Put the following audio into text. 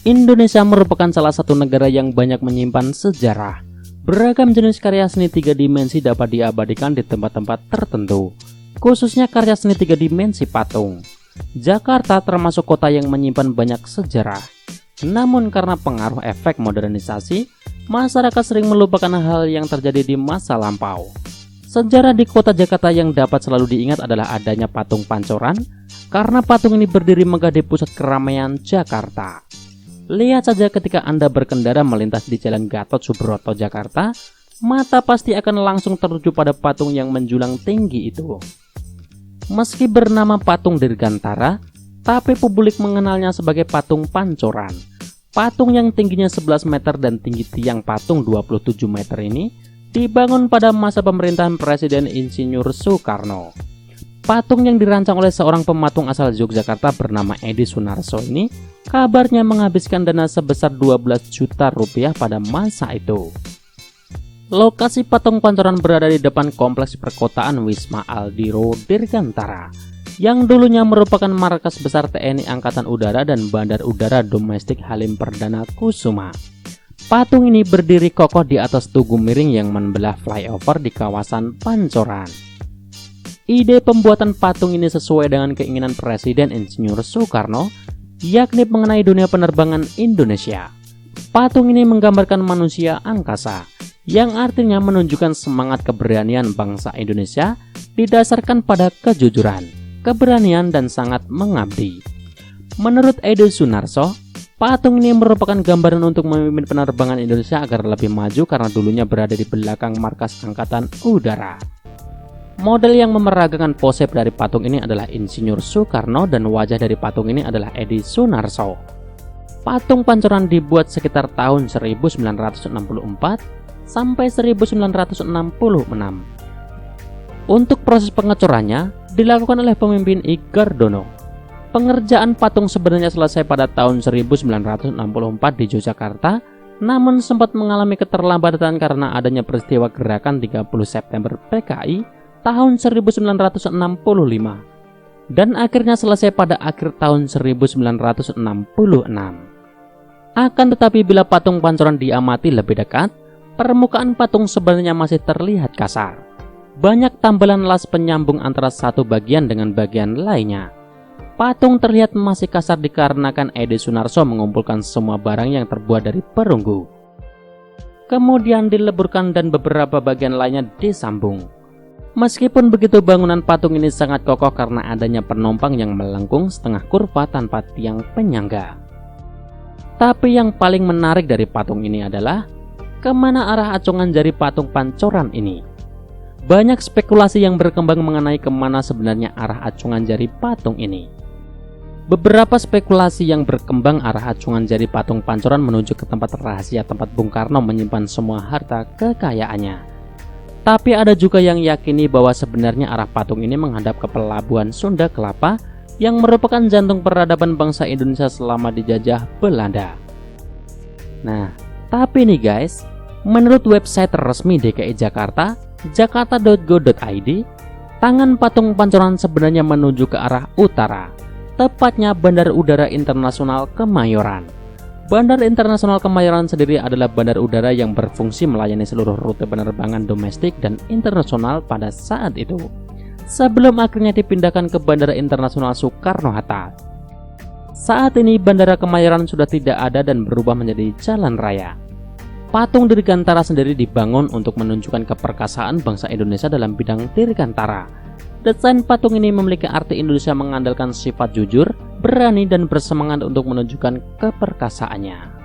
Indonesia merupakan salah satu negara yang banyak menyimpan sejarah. Beragam jenis karya seni 3 dimensi dapat diabadikan di tempat-tempat tertentu, khususnya karya seni 3 dimensi patung. Jakarta termasuk kota yang menyimpan banyak sejarah. Namun karena pengaruh efek modernisasi, masyarakat sering melupakan hal yang terjadi di masa lampau. Sejarah di kota Jakarta yang dapat selalu diingat adalah adanya patung Pancoran, karena patung ini berdiri megah di pusat keramaian Jakarta. Lihat saja ketika Anda berkendara melintas di Jalan Gatot Subroto, Jakarta, mata pasti akan langsung tertuju pada patung yang menjulang tinggi itu. Meski bernama patung Dirgantara, tapi publik mengenalnya sebagai patung Pancoran. Patung yang tingginya 11 meter dan tinggi tiang patung 27 meter ini dibangun pada masa pemerintahan Presiden Insinyur Soekarno. Patung yang dirancang oleh seorang pematung asal Yogyakarta bernama Edi Sunarso ini kabarnya menghabiskan dana sebesar 12 juta rupiah pada masa itu. Lokasi patung Pancoran berada di depan kompleks perkotaan Wisma Aldiro Dirgantara, yang dulunya merupakan markas besar TNI Angkatan Udara dan Bandar Udara Domestik Halim Perdana Kusuma. Patung ini berdiri kokoh di atas tugu miring yang membelah flyover di kawasan Pancoran. Ide pembuatan patung ini sesuai dengan keinginan Presiden Insinyur Soekarno, yakni mengenai dunia penerbangan Indonesia. Patung ini menggambarkan manusia angkasa, yang artinya menunjukkan semangat keberanian bangsa Indonesia didasarkan pada kejujuran, keberanian, dan sangat mengabdi. Menurut Edi Sunarso, patung ini merupakan gambaran untuk memimpin penerbangan Indonesia agar lebih maju karena dulunya berada di belakang markas Angkatan Udara. Model yang memeragakan pose dari patung ini adalah Insinyur Soekarno dan wajah dari patung ini adalah Edi Sunarso. Patung Pancoran dibuat sekitar tahun 1964 sampai 1966. Untuk proses pengecorannya dilakukan oleh pemimpin I Gardono. Pengerjaan patung sebenarnya selesai pada tahun 1964 di Yogyakarta, namun sempat mengalami keterlambatan karena adanya peristiwa gerakan 30 September PKI tahun 1965 dan akhirnya selesai pada akhir tahun 1966. Akan tetapi bila patung Pancoran diamati lebih dekat, permukaan patung sebenarnya masih terlihat kasar. Banyak tambalan las penyambung antara satu bagian dengan bagian lainnya. Patung terlihat masih kasar dikarenakan Edi Sunarso mengumpulkan semua barang yang terbuat dari perunggu, kemudian dileburkan dan beberapa bagian lainnya disambung. Meskipun begitu, bangunan patung ini sangat kokoh karena adanya penompang yang melengkung setengah kurva tanpa tiang penyangga. Tapi yang paling menarik dari patung ini adalah kemana arah acungan jari patung Pancoran ini. Banyak spekulasi yang berkembang mengenai kemana sebenarnya arah acungan jari patung ini. Beberapa spekulasi yang berkembang arah acungan jari patung Pancoran menuju ke tempat rahasia tempat Bung Karno menyimpan semua harta kekayaannya. Tapi ada juga yang yakini bahwa sebenarnya arah patung ini menghadap ke pelabuhan Sunda Kelapa yang merupakan jantung peradaban bangsa Indonesia selama dijajah Belanda. Nah, tapi nih guys, menurut website resmi DKI Jakarta, jakarta.go.id, tangan patung Pancoran sebenarnya menuju ke arah utara, tepatnya Bandar Udara Internasional Kemayoran. Bandar Internasional Kemayoran sendiri adalah bandar udara yang berfungsi melayani seluruh rute penerbangan domestik dan internasional pada saat itu, sebelum akhirnya dipindahkan ke Bandara Internasional Soekarno-Hatta. Saat ini Bandara Kemayoran sudah tidak ada dan berubah menjadi jalan raya. Patung Dirgantara sendiri dibangun untuk menunjukkan keperkasaan bangsa Indonesia dalam bidang dirgantara. Desain patung ini memiliki arti Indonesia mengandalkan sifat jujur, berani, dan bersemangat untuk menunjukkan keperkasaannya.